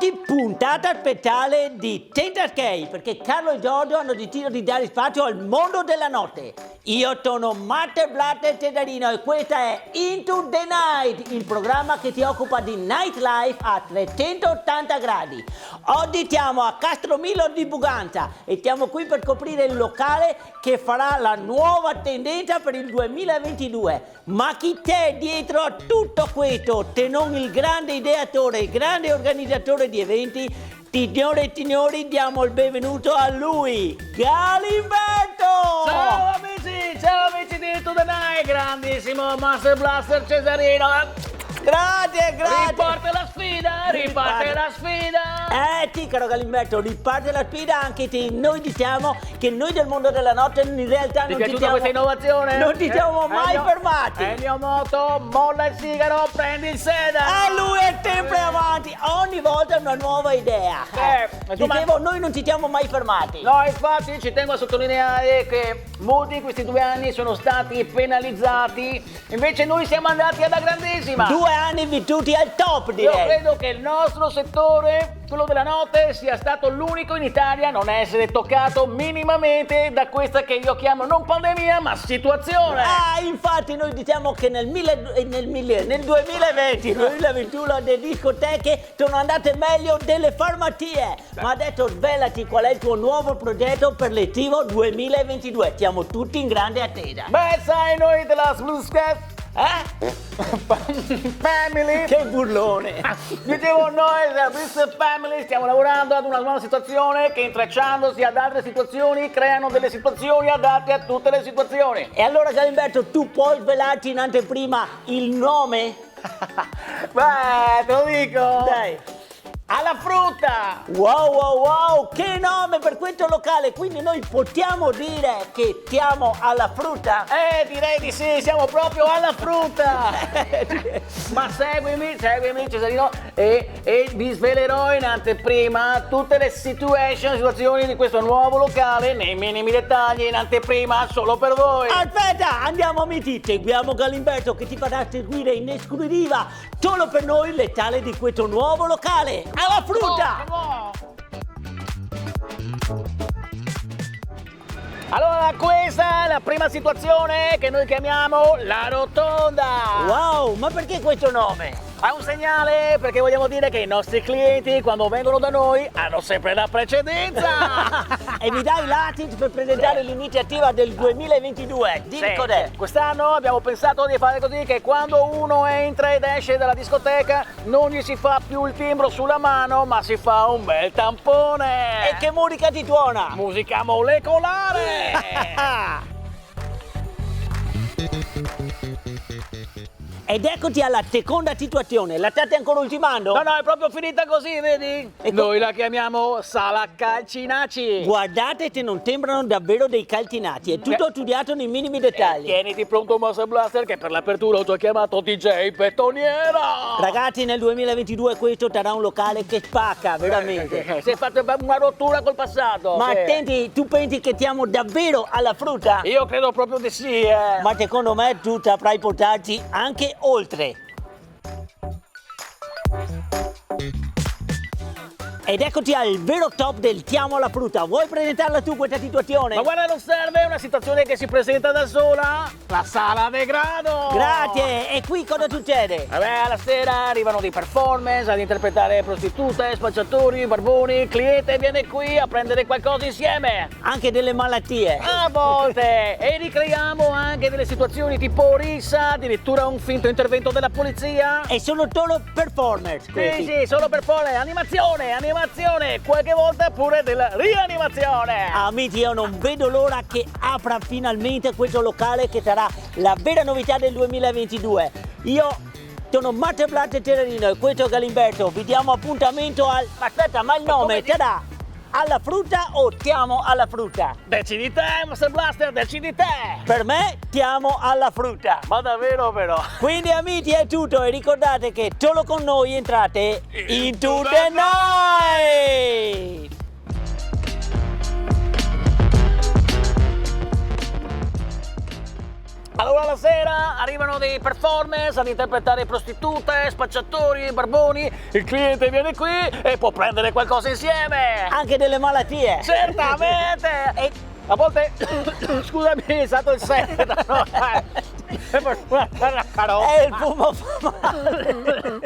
Oggi puntata speciale di Tentascape, perché Carlo e Giorgio hanno deciso di dare spazio al mondo della notte. Io sono Matte Blatter Tedarino e questa è Into the Night, il programma che si occupa di nightlife a 380 gradi. Oggi siamo a Castromilo di Buganza e siamo qui per coprire il locale che farà la nuova tendenza per il 2022. Ma chi c'è dietro a tutto questo se non il grande ideatore, il grande organizzatore di eventi? Signore e signori, diamo il benvenuto a lui, Galimberto! Ciao amici di Into the Night, grandissimo Master Blaster Cesarino! Grazie! Riparte la sfida! Sì, caro Galimberto, riparte la sfida anche se noi diciamo che noi del mondo della notte in realtà Ti è piaciuta questa innovazione? non ci siamo mai fermati! È il mio motto, molla il sigaro, prendi il sedano! E lui è sempre avanti, ogni volta una nuova idea! Dicevo, noi non ci siamo mai fermati! No, infatti ci tengo a sottolineare che molti in questi 2 anni sono stati penalizzati, invece noi siamo andati alla grandissima! 2 anni vissuti al top, direi! Io credo che il nostro settore, quello della notte, sia stato l'unico in Italia a non essere toccato minimamente da questa che io chiamo non pandemia, ma situazione! Infatti noi diciamo che nel 2021 le discoteche sono andate meglio delle farmacie. Ma adesso svelati qual è il tuo nuovo progetto per l'estivo 2022. Siamo tutti in grande attesa. Beh, sai, noi della Blue Sky Family, Che burlone! dicevo, noi della Blue Family stiamo lavorando ad una nuova situazione che, intrecciandosi ad altre situazioni, creano delle situazioni adatte a tutte le situazioni. E allora Galimberto, tu puoi svelarci in anteprima il nome? Beh, te lo dico! Dai! Alla frutta! Wow, che nome per questo locale! Quindi noi possiamo dire che siamo alla frutta? Direi di sì, siamo proprio alla frutta! Ma seguimi Cesarino, e vi svelerò in anteprima tutte le situazioni di questo nuovo locale nei minimi dettagli, in anteprima solo per voi! Aspetta, andiamo amici, seguiamo Galimberto che ti farà seguire in esclusiva solo per noi le sale di questo nuovo locale. Alla frutta! Allora, questa è la prima situazione che noi chiamiamo la rotonda! Wow, ma perché questo nome? È un segnale perché vogliamo dire che i nostri clienti, quando vengono da noi, hanno sempre la precedenza! E mi dai l'assist per presentare l'iniziativa del 2022? Dimmi cos'è? Quest'anno abbiamo pensato di fare così che quando uno entra ed esce dalla discoteca non gli si fa più il timbro sulla mano, ma si fa un bel tampone! E che musica ti tuona? Musica molecolare! Ed eccoti alla seconda situazione, la state ancora ultimando? No, è proprio finita così, vedi? Noi la chiamiamo sala calcinacci. Guardate se non sembrano davvero dei calcinacci, è tutto studiato nei minimi dettagli. Tieniti pronto, Master Blaster, che per l'apertura ho già chiamato DJ Petoniera. Ragazzi, nel 2022 questo sarà un locale che spacca, veramente. Si è fatta una rottura col passato. Ma sì. attenti, tu pensi che siamo davvero alla frutta? Io credo proprio di sì, Ma secondo me tu saprai portarci anche oltre. Ed eccoti al vero top del Siamo alla frutta. Vuoi presentarla tu questa situazione? Ma guarda, non serve, è una situazione che si presenta da sola. La sala degrado. Grazie, e qui cosa succede? Vabbè, alla sera arrivano dei performance ad interpretare prostitute, spacciatori, barboni. Il cliente viene qui a prendere qualcosa insieme. Anche delle malattie. A volte. E ricreiamo anche delle situazioni tipo rissa, addirittura un finto intervento della polizia. E sono solo performers questi. Sì, solo per fare animazione, qualche volta pure della rianimazione. Amici, io non vedo l'ora che apra finalmente questo locale che sarà la vera novità del 2022. Io sono Matte Blatter Tedarino e questo è Galimberto. Vi diamo appuntamento al... Aspetta, ma il nome sarà alla frutta o siamo alla frutta? Decidi te, Master Blaster, decidi te. Per me siamo alla frutta. Ma davvero però? Quindi amici è tutto e ricordate che solo con noi entrate Into the Night! Allora la sera Allora arrivano dei performers ad interpretare prostitute, spacciatori, barboni, il cliente viene qui e può prendere qualcosa insieme. Anche delle malattie. Certamente! E a volte, scusami, è stato il set. E il fumo fa male.